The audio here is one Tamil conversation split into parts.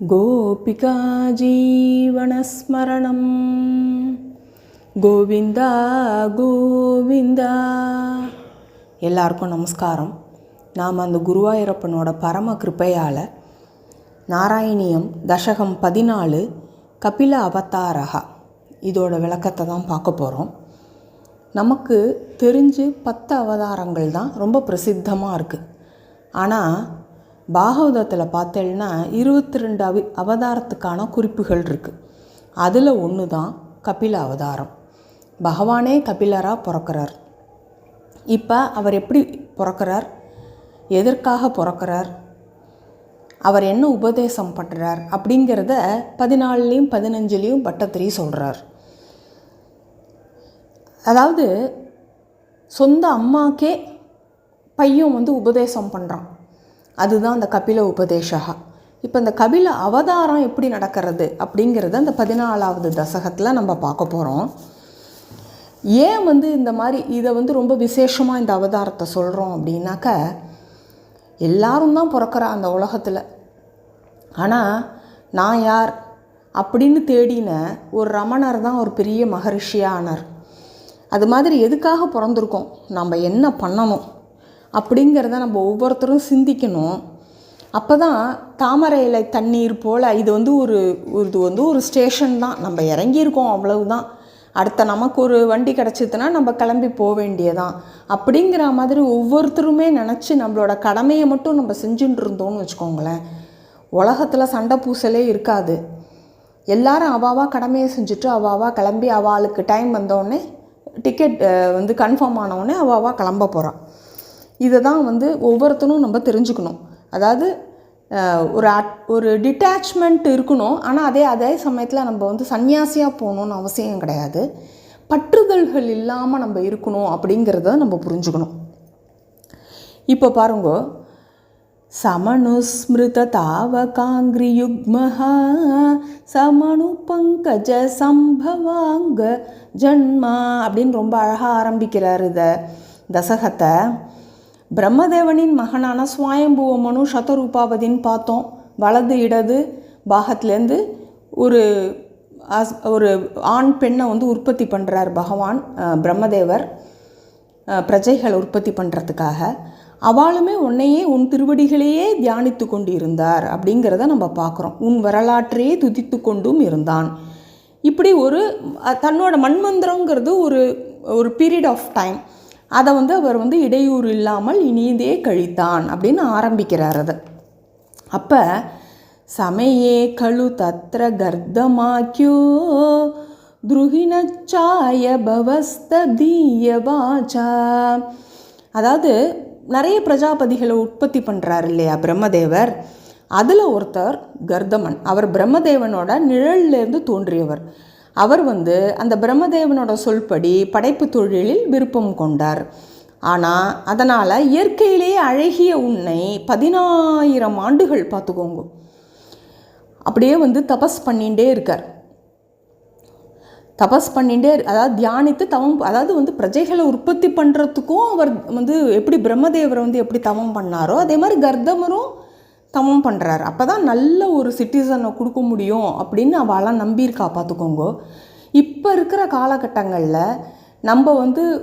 गोपिका जीवनस्मरणं गोविंदा गोविंदा. எல்லாருக்கும் நமஸ்காரம். நாம் அந்த குருவாயூரப்பனோட பரம கிருப்பையால் நாராயணியம் தசகம் 14 கபில அவதாரகா இதோட விளக்கத்தை தான் பார்க்க போகிறோம். நமக்கு தெரிஞ்சு 10 அவதாரங்கள் தான் ரொம்ப பிரசித்தமாக இருக்குது. ஆனால் பாகவதத்தில் பார்த்தேன்னா 22 அவதாரத்துக்கான குறிப்புகள் இருக்குது. அதில் ஒன்று தான் கபில அவதாரம். பகவானே கபிலராக பிறக்கிறார். இப்போ அவர் எப்படி பிறக்கிறார், எதற்காக பிறக்கிறார், அவர் என்ன உபதேசம் பண்ணுறார் அப்படிங்கிறத 14லையும் 15லையும் பட்டத்திரி சொல்கிறார். அதாவது சொந்த அம்மாக்கே பையன் உபதேசம் பண்ணுறான். அதுதான் அந்த கபில உபதேசா. இப்போ இந்த கபில அவதாரம் எப்படி நடக்கிறது அப்படிங்கிறத அந்த 14வது தசகத்தில் நம்ம பார்க்க போகிறோம். ஏன் இந்த மாதிரி இதை ரொம்ப விசேஷமாக இந்த அவதாரத்தை சொல்கிறோம் அப்படின்னாக்க, எல்லாரும் தான் பிறக்கிறா அந்த உலகத்தில். ஆனால் நான் யார் அப்படின்னு தேடின ஒரு ரமணர் தான் ஒரு பெரிய மகரிஷியாக ஆனார். அது மாதிரி எதுக்காக பிறந்திருக்கோம், நம்ம என்ன பண்ணணும் அப்படிங்கிறத நம்ம ஒவ்வொருத்தரும் சிந்திக்கணும். அப்போ தான் தாமரை இலை தண்ணீர் போல் இது ஒரு ஸ்டேஷன் தான். நம்ம இறங்கியிருக்கோம், அவ்வளவுதான். அடுத்த நமக்கு ஒரு வண்டி கிடச்சிதுன்னா நம்ம கிளம்பி போக வேண்டியதான் அப்படிங்கிற மாதிரி ஒவ்வொருத்தருமே நினச்சி நம்மளோட கடமையை மட்டும் நம்ம செஞ்சுட்டு இருந்தோம்னு வச்சுக்கோங்களேன், உலகத்தில் சண்டை பூசலே இருக்காது. எல்லாரும் அவாவா கடமையை செஞ்சுட்டு அவாவா கிளம்பி அவளுக்கு டைம் வந்தோடனே டிக்கெட் கன்ஃபார்ம் ஆனவுடனே அவாவா கிளம்ப போகிறான். இதை தான் ஒவ்வொருத்தரும் நம்ம தெரிஞ்சுக்கணும். அதாவது ஒரு டிட்டாச்மெண்ட் இருக்கணும். ஆனால் அதே சமயத்தில் நம்ம சன்னியாசியாக போகணுன்னு அவசியம் கிடையாது. பற்றுதல்கள் இல்லாமல் நம்ம இருக்கணும் அப்படிங்கிறத நம்ம புரிஞ்சுக்கணும். இப்போ பாருங்க, சமனுஸ்மிருத தாவகாங்கிரியுக்மஹ சமனு பங்கஜ சம்பவாங்க ஜன்மா அப்படின்னு ரொம்ப அழகாக ஆரம்பிக்கிறார் இந்த தசகத்தை. பிரம்மதேவனின் மகனான ஸ்வயம்புவ மனு சதரூபாவதின்னு பார்த்தோம். வலது இடது பாகத்துலேருந்து ஒரு ஆண் பெண்ணை உற்பத்தி பண்ணுறார் பகவான் பிரம்மதேவர் பிரஜைகளை உற்பத்தி பண்ணுறதுக்காக. அவளுமே உன் திருவடிகளையே தியானித்து கொண்டு இருந்தார் அப்படிங்கிறத நம்ம பார்க்குறோம். உன் வரலாற்றையே துதித்து கொண்டும் இருந்தான். இப்படி தன்னோட மண்மந்திரங்கிறது ஒரு பீரியட் ஆஃப் டைம். அதை அவர் இடையூறு இல்லாமல் இனிதே கழித்தான் அப்படின்னு ஆரம்பிக்கிறார். அதை அப்போ சமயே கழு தத்ர கர்தமாக்கியோ துருகினச்சாய பவஸ்தீய வாச்சா. அதாவது நிறைய பிரஜாபதிகளை உற்பத்தி பண்ணுறாரு இல்லையா பிரம்மதேவர். அதில் ஒருத்தர் கர்தமன். அவர் பிரம்மதேவனோட நிழல்லேருந்து தோன்றியவர். அவர் அந்த பிரம்மதேவனோட சொல்படி படைப்பு தொழிலில் விருப்பம் கொண்டார். ஆனால் அதனால் இயற்கையிலேயே அழகிய உன்னை 10,000 ஆண்டுகள் பார்த்துக்கோங்க அப்படியே தபஸ் பண்ணிகிட்டே இருக்கார். அதாவது தியானித்து தவம், அதாவது பிரஜைகளை உற்பத்தி பண்ணுறதுக்கும் அவர் எப்படி பிரம்மதேவரை எப்படி தவம் பண்ணாரோ அதே மாதிரி கர்தமரும் தவம் பண்ணுறார். அப்போ தான் நல்ல ஒரு சிட்டிசனை கொடுக்க முடியும் அப்படின்னு அவளாம் நம்பியிருக்கா பார்த்துக்கோங்க. இப்போ இருக்கிற காலகட்டங்களில் நம்ம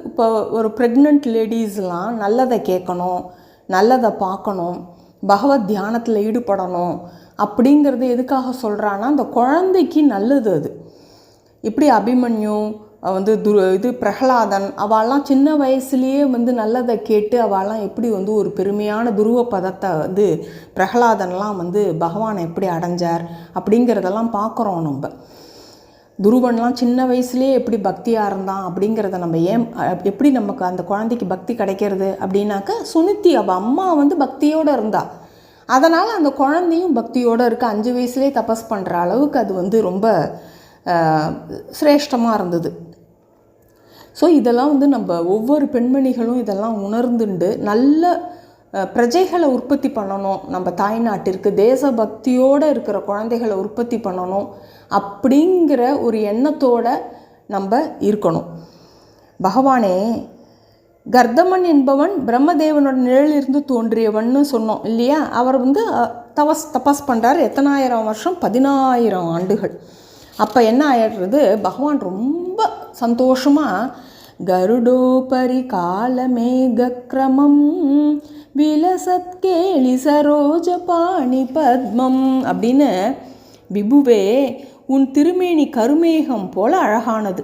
இப்போ ஒரு ப்ரெக்னென்ட் லேடிஸ்லாம் நல்லதை கேட்கணும், நல்லதை பார்க்கணும், பகவத் தியானத்தில் ஈடுபடணும் அப்படிங்கிறது எதுக்காக சொல்கிறான்னா, அந்த குழந்தைக்கு நல்லது. அது இப்படி அபிமன்யு பிரகலாதன் அவெல்லாம் சின்ன வயசுலேயே நல்லதை கேட்டு அவெல்லாம் எப்படி ஒரு பெருமையான துருவ பதத்தை பிரகலாதன்லாம் பகவானை எப்படி அடைஞ்சார் அப்படிங்கிறதெல்லாம் பார்க்குறோம். நம்ம துருவன்லாம் சின்ன வயசுலேயே எப்படி பக்தியாக இருந்தான் அப்படிங்கிறத நம்ம எப்படி நமக்கு அந்த குழந்தைக்கு பக்தி கிடைக்கிறது அப்படின்னாக்க, சுனித்தி அவள் அம்மா பக்தியோடு இருந்தா. அதனால் அந்த குழந்தையும் பக்தியோடு இருக்க 5 வயசுலேயே தபஸ் பண்ணுற அளவுக்கு அது ரொம்ப சிரேஷ்டமாக இருந்தது. ஸோ இதெல்லாம் நம்ம ஒவ்வொரு பெண்மணிகளும் இதெல்லாம் உணர்ந்துண்டு நல்ல பிரஜைகளை உற்பத்தி பண்ணணும். நம்ம தாய்நாட்டிற்கு தேசபக்தியோடு இருக்கிற குழந்தைகளை உற்பத்தி பண்ணணும் அப்படிங்கிற ஒரு எண்ணத்தோடு நம்ம இருக்கணும். பகவானே கர்தமன் என்பவன் பிரம்மதேவனோட நிழலிருந்து தோன்றியவன்னு சொன்னோம் இல்லையா. அவர் வந்து தபஸ் பண்ணுறார். எத்தனாயிரம் வருஷம்? 10000 ஆண்டுகள். அப்போ என்ன ஆயிடுறது, பகவான் ரொம்ப சந்தோஷமாக கருடோபரி காலமேகக்ரமம் விலசத்கேளி சரோஜ பாணி பத்மம் அப்படின்னு, விபுவே உன் திருமேனி கருமேகம் போல அழகானது,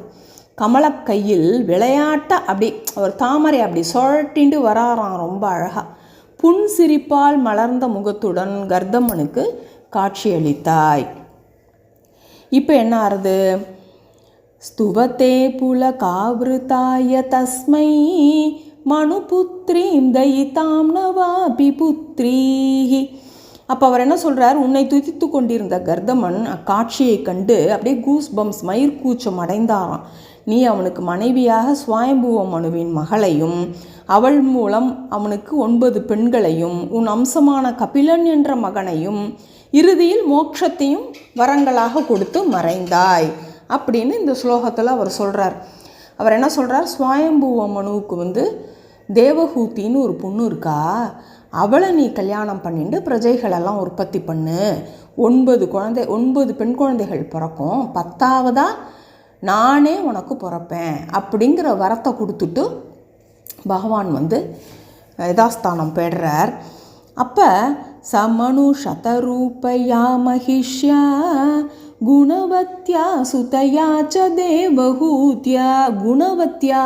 கமலக்கையில் விளையாட்ட அப்படி ஒரு தாமரை அப்படி சுழட்டிண்டு வராறான் ரொம்ப அழகாக. புன்சிரிப்பால் மலர்ந்த முகத்துடன் கர்தமனுக்கு காட்சியளித்தாய். இப்போ என்ன ஆறுது, ஸ்துவத்தே புல காவிருத்தாய தஸ்மை மனுபுத்ரீம் தயிதாம் நவாபி புத்ரீஹி. அப்போ அவர் என்ன சொல்கிறார், உன்னை துதித்து கொண்டிருந்த கர்தமன் அக்காட்சியை கண்டு அப்படியே கூஸ் பம்ஸ் மயிர்கூச்சம் அடைந்தாராம். நீ அவனுக்கு மனைவியாக சுவாயம்புவ மனுவின் மகளையும் அவள் மூலம் அவனுக்கு 9 பெண்களையும் உன் அம்சமான கபிலன் என்ற மகனையும் இறுதியில் மோட்சத்தையும் வரங்களாக கொடுத்து மறைந்தாய் அப்படின்னு இந்த ஸ்லோகத்தில் அவர் சொல்கிறார். அவர் என்ன சொல்கிறார், சுவாயம்புவ மனுவுக்கு வந்து தேவஹூத்தின்னு ஒரு பொண்ணு இருக்கா, அவளை நீ கல்யாணம் பண்ணிட்டு பிரஜைகளெல்லாம் உற்பத்தி பண்ணு, 9 பெண் குழந்தைகள் பிறக்கும், 10ஆவதாக நானே உனக்கு பிறப்பேன் அப்படிங்கிற வரத்தை கொடுத்துட்டு பகவான் வந்து யதாஸ்தானம் பெறுறார். அப்போ சமனு சதரூபயா மகிஷ்யா குணவத்யா சுதயா ச தேவஹூத்யா. குணவத்யா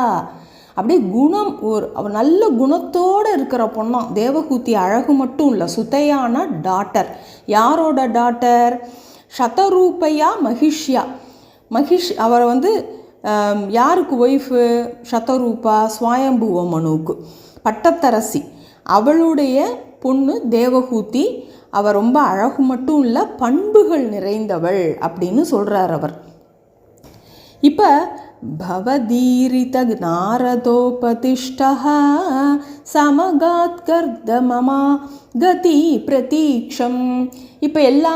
அப்படியே குணம், ஒரு நல்ல குணத்தோடு இருக்கிற பொண்ணாம் தேவஹூத்தி. அழகு மட்டும் இல்லை, சுதையான டாட்டர். யாரோட டாட்டர்? சதரூபையா மகிஷ்யா. அவர் வந்து யாருக்கு ஒய்ஃபு? சதரூபா சுவாயம்புவ மனுவுக்கு பட்டத்தரசி. அவளுடைய பொண்ணு தேவஹூதி. அவள் ரொம்ப அழகு மட்டும் இல்லை, பண்புகள் நிறைந்தவள் அப்படின்னு சொல்கிறார் அவர். இப்போ பவதீரித நாரதோபதிஷ்டா சமகாத் கர்தமமா கதி பிரதீக்ஷம். இப்போ எல்லா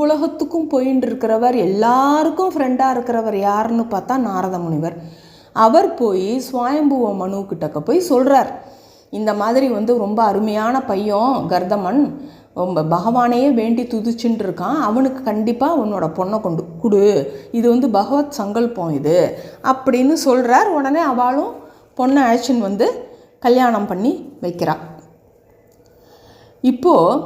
உலகத்துக்கும் போயின்னு இருக்கிறவர், எல்லாருக்கும் ஃப்ரெண்டாக இருக்கிறவர் யாருன்னு பார்த்தா நாரத முனிவர். அவர் போய் சுவாயம்புவ மனுக்கிட்டக்க போய் சொல்கிறார், இந்த மாதிரி வந்து ரொம்ப அருமையான பையன் கர்தமன், ரொம்ப பகவானையே வேண்டி துதிச்சுட்டு இருக்கான், அவனுக்கு கண்டிப்பாக உன்னோட பொண்ணை கொடு, இது வந்து பகவத் சங்கல்பம் இது அப்படின்னு சொல்கிறார். உடனே அவளும் பொண்ணை அழைச்சின்னு வந்து கல்யாணம் பண்ணி வைக்கிறாள். இப்போது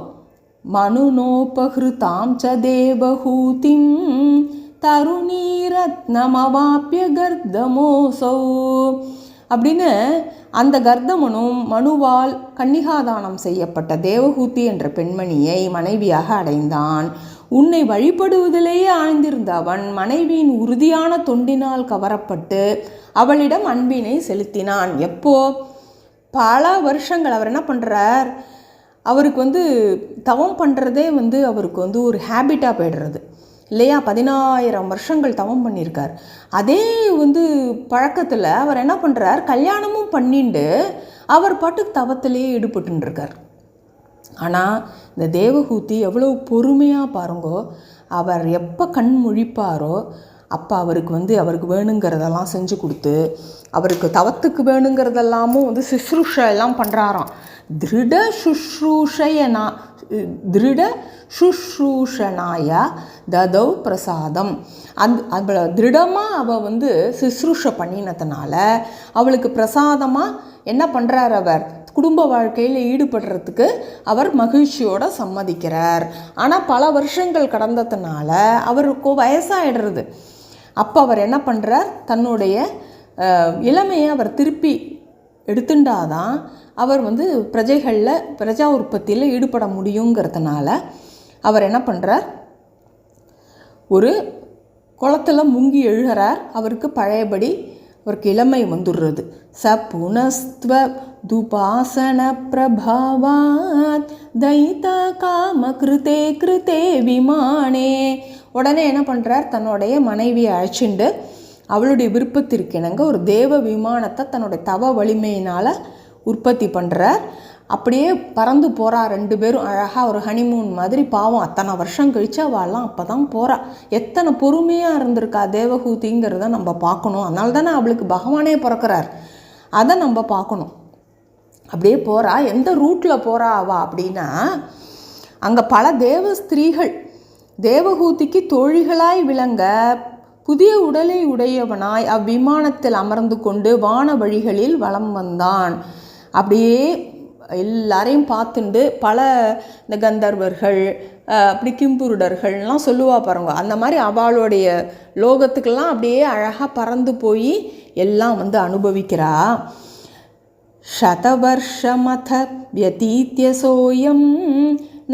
மனுநோபஹிருதாம் ச தேவஹூதிம் தருணீரத்னமவாப்ய கர்தமோசௌ அப்படின்னு அந்த கர்தமனும் மனுவால் கன்னிகாதானம் செய்யப்பட்ட தேவஹூதி என்ற பெண்மணியை மனைவியாக அடைந்தான். உன்னை வழிபடுவதிலேயே ஆழ்ந்திருந்த அவன் மனைவியின் உறுதியான தொண்டினால் கவரப்பட்டு அவளிடம் அன்பினை செலுத்தினான். எப்போ? பல வருஷங்கள் அவர் என்ன பண்ணுறார், அவருக்கு வந்து தவம் பண்ணுறதே வந்து அவருக்கு வந்து ஒரு ஹேபிட்டாக போய்டுறது இல்லையா. 10000 வருஷங்கள் தவம் பண்ணியிருக்கார். அதே வந்து பழக்கத்தில் அவர் என்ன பண்ணுறார், கல்யாணமும் பண்ணிட்டு அவர் பாட்டுக்கு தவத்திலேயே ஈடுபட்டுருக்கார். ஆனால் இந்த தேவஹூதி எவ்வளோ பொறுமையாக பாருங்கோ, அவர் எப்போ கண் முழிப்பாரோ அப்போ அவருக்கு வந்து அவருக்கு வேணுங்கிறதெல்லாம் செஞ்சு கொடுத்து, அவருக்கு தவத்துக்கு வேணுங்கிறதெல்லாமும் வந்து சுஷ்ரூஷெல்லாம் பண்ணுறாராம். திருட சுஷ்ரூஷனாய ததௌ பிரசாதம். அவளை திருடமாக அவள் வந்து சுஷ்ரூஷ பண்ணினதுனால அவளுக்கு பிரசாதமாக என்ன பண்ணுறார், அவர் குடும்ப வாழ்க்கையில் ஈடுபடுறதுக்கு அவர் மகிழ்ச்சியோடு சம்மதிக்கிறார். ஆனால் பல வருஷங்கள் கடந்ததுனால அவருக்கு வயசாகிடுறது. அப்போ அவர் என்ன பண்ணுறார், தன்னுடைய இளமையை அவர் திருப்பி எடுத்துட்டாதான் அவர் வந்து பிரஜா உற்பத்தியில் ஈடுபட முடியுங்கிறதுனால அவர் என்ன பண்ணுறார், ஒரு குளத்தில் முங்கி எழுகிறார். அவருக்கு பழையபடி அவருக்கு இளமை வந்துடுறது. ச புனஸ்த்வ துபாசன பிரபாவாத் தைத காம கிருதே விமானே. உடனே என்ன பண்ணுறார், தன்னுடைய மனைவியை அழைச்சிண்டு அவளுடைய விருப்பத்திற்கிணங்க ஒரு தேவ விமானத்தை தன்னுடைய தவ வலிமையினால் உற்பத்தி பண்ணுறார். அப்படியே பறந்து போகிறா 2 பேரும் அழகாக ஒரு ஹனிமூன் மாதிரி. பாவம் அத்தனை வருஷம் கழித்து அவள்லாம் அப்போ தான் போகிறா. எத்தனை பொறுமையாக இருந்திருக்கா தேவஹூதிங்கிறத நம்ம பார்க்கணும். அதனால தானே அவளுக்கு பகவானே பிறக்கிறார். அதை நம்ம பார்க்கணும். அப்படியே போகிறா. எந்த ரூட்டில் போகிறா அவா அப்படின்னா, அங்கே பல தேவ ஸ்திரீகள் தேவகூதிக்கு தோழிகளாய் விளங்க புதிய உடலை உடையவனாய் அவ்விமானத்தில் அமர்ந்து கொண்டு வான வழிகளில் வலம் வந்தான். அப்படியே எல்லாரையும் பார்த்துண்டு பல இந்த கந்தர்வர்கள் அப்படி கிம்புருடர்கள்லாம் சொல்லுவா பாருங்க. அந்த மாதிரி அவளுடைய லோகத்துக்கெல்லாம் அப்படியே அழகாக பறந்து போய் எல்லாம் வந்து அனுபவிக்கிறா. சதவர்ஷமத வியதீத்ய சோயம்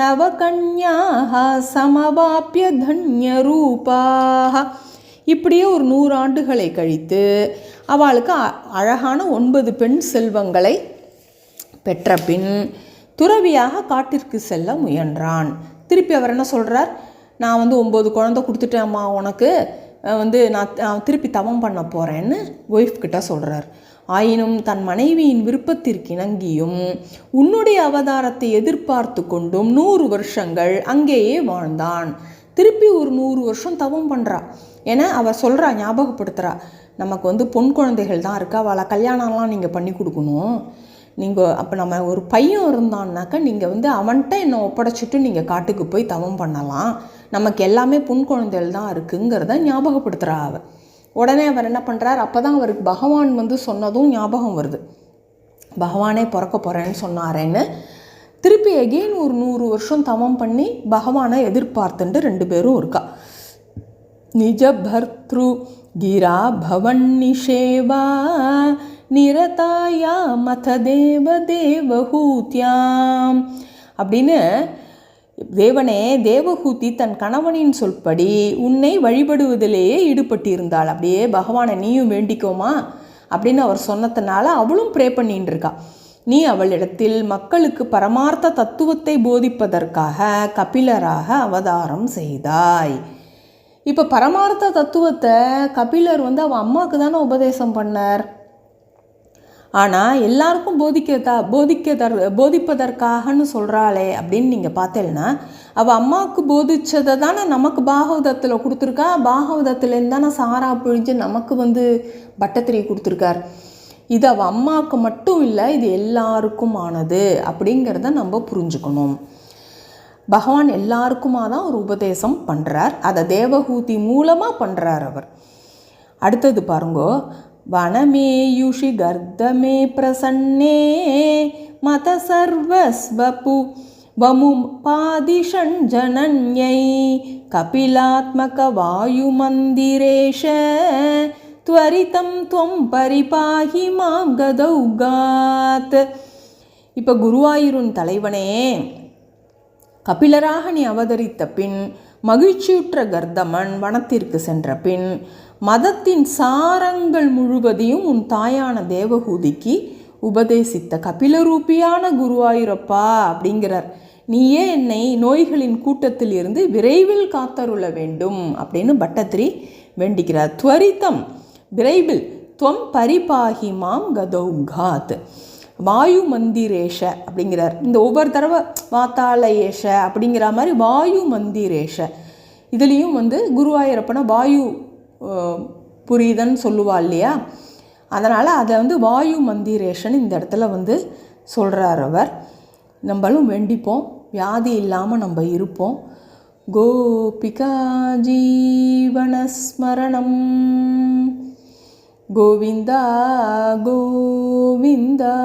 நவகன்யாக சமவாப்பிய தன்யரூபாக. இப்படியே ஒரு 100 ஆண்டுகளை கழித்து அவளுக்கு அழகான 9 பெண் செல்வங்களை பெற்ற பின் துறவியாக காட்டிற்கு செல்ல முயன்றான். திருப்பி அவர் என்ன சொல்கிறார், நான் வந்து 9 குழந்தை கொடுத்துட்டேம்மா உனக்கு, வந்து நான் திருப்பி தவம் பண்ண போகிறேன்னு ஒய்ஃப் கிட்ட சொல்கிறார். ஆயினும் தன் மனைவியின் விருப்பத்திற்கு இணங்கியும் உன்னுடைய அவதாரத்தை எதிர்பார்த்து கொண்டும் 100 வருஷங்கள் அங்கேயே வாழ்ந்தான். திருப்பி ஒரு 100 வருஷம் தவம் பண்ணுறா. ஏன்னா அவர் சொல்கிறா, ஞாபகப்படுத்துகிறா, நமக்கு வந்து பொன் குழந்தைகள் தான் இருக்கா, அவளை கல்யாணம்லாம் நீங்கள் பண்ணி கொடுக்கணும். நீங்கள் அப்போ நம்ம ஒரு பையன் இருந்தான்னாக்கா நீங்கள் வந்து அவன்கிட்ட என்னை ஒப்படைச்சிட்டு நீங்கள் காட்டுக்கு போய் தவம் பண்ணலாம், நமக்கு எல்லாமே பொன் குழந்தைகள் தான் இருக்குங்கிறத ஞாபகப்படுத்துகிறா அவள். உடனே அவர் என்ன பண்ணுறார், அப்போ தான் அவருக்கு பகவான் வந்து சொன்னதும் ஞாபகம் வருது. பகவானே பிறக்க போகிறேன்னு சொன்னாரேன்னு திருப்பி எகெயின் ஒரு 100 வருஷம் தவம் பண்ணி பகவானை எதிர்பார்த்துட்டு 2 பேரும் இருக்கா. நிஜ பர்த்ரு கிரா பவன் நிஷேவா நிரதாயா மத தேவ தேவஹூத்யாம் அப்படின்னு, தேவனே தேவஹூதி தன் கணவனின் சொல்படி உன்னை வழிபடுவதிலேயே ஈடுபட்டிருந்தாள். அப்படியே பகவானை நீயும் வேண்டிக்கோமா அப்படின்னு அவர் சொன்னதுனால அவளும் ப்ரே பண்ணின்னு இருக்கா. நீ அவளிடத்தில் மக்களுக்கு பரமார்த்த தத்துவத்தை போதிப்பதற்காக கபிலராக அவதாரம் செய்தாய். இப்போ பரமார்த்த தத்துவத்தை கபிலர் வந்து அவள் அம்மாவுக்கு தானே உபதேசம் பண்ணார். ஆனால் எல்லாருக்கும் போதிப்பதற்காகன்னு சொல்கிறாளே அப்படின்னு நீங்கள் பார்த்தேன்னா, அவள் அம்மாவுக்கு போதிச்சதை தானே நமக்கு பாகவதத்தில் கொடுத்துருக்கா. பாகவதத்துலேருந்து தானே சாரா பிழிஞ்சு நமக்கு வந்து பட்டத்திரி கொடுத்துருக்கார். இது அவள் அம்மாவுக்கு மட்டும் இல்லை, இது எல்லாருக்கும் ஆனது அப்படிங்கிறத நம்ம புரிஞ்சுக்கணும். பகவான் எல்லாருக்குமாக தான் ஒரு உபதேசம் பண்ணுறார். அதை தேவஹூதி மூலமாக பண்ணுறார் அவர். அடுத்தது பாருங்கோ, வனமேயுஷி கர்தமே பிரசன்னே மத சர்வஸ்வபு வமு பாதிஷன் ஜனன்யை கபிலாத்மக வாயுமந்திரேஷ துவரிதம் துவம் பரிபாஹி மாம் கதௌகாத். இப்போ குருவாயூரின் தலைவனே, கபிலராக நீ அவதரித்த பின் மகிழ்ச்சியுற்ற கர்தமன் வனத்திற்கு சென்ற பின் மதத்தின் சாரங்கள் முழுவதையும் உன் தாயான தேவஹூதிக்கு உபதேசித்த கபிலரூபியான குருவாயூரப்பா அப்படிங்கிறார். நீயே என்னை நோய்களின் கூட்டத்தில் இருந்து விரைவில் காத்தருள வேண்டும் அப்படின்னு பட்டத்திரி வேண்டிக்கிறார். துவரிதம் விரைவில், துவம் பரிபாஹி மாம் கதௌகாத். வாயு மந்திரேஷ அப்படிங்கிறார். இந்த ஒவ்வொரு தடவை வாத்தாளயேஷ அப்படிங்கிற மாதிரி வாயு மந்திரேஷ, இதுலேயும் வந்து குருவாயூரப்பனை வாயு புரியுதன்னு சொல்லுவா இல்லையா, அதனால் அதை வந்து வாயு மந்திரேஷன் இந்த இடத்துல வந்து சொல்கிறார் அவர். நம்மளும் வேண்டிப்போம், வியாதி இல்லாமல் நம்ம இருப்போம். கோபிகா ஜீவனஸ்மரணம் கோவிந்தா கோவிந்தா.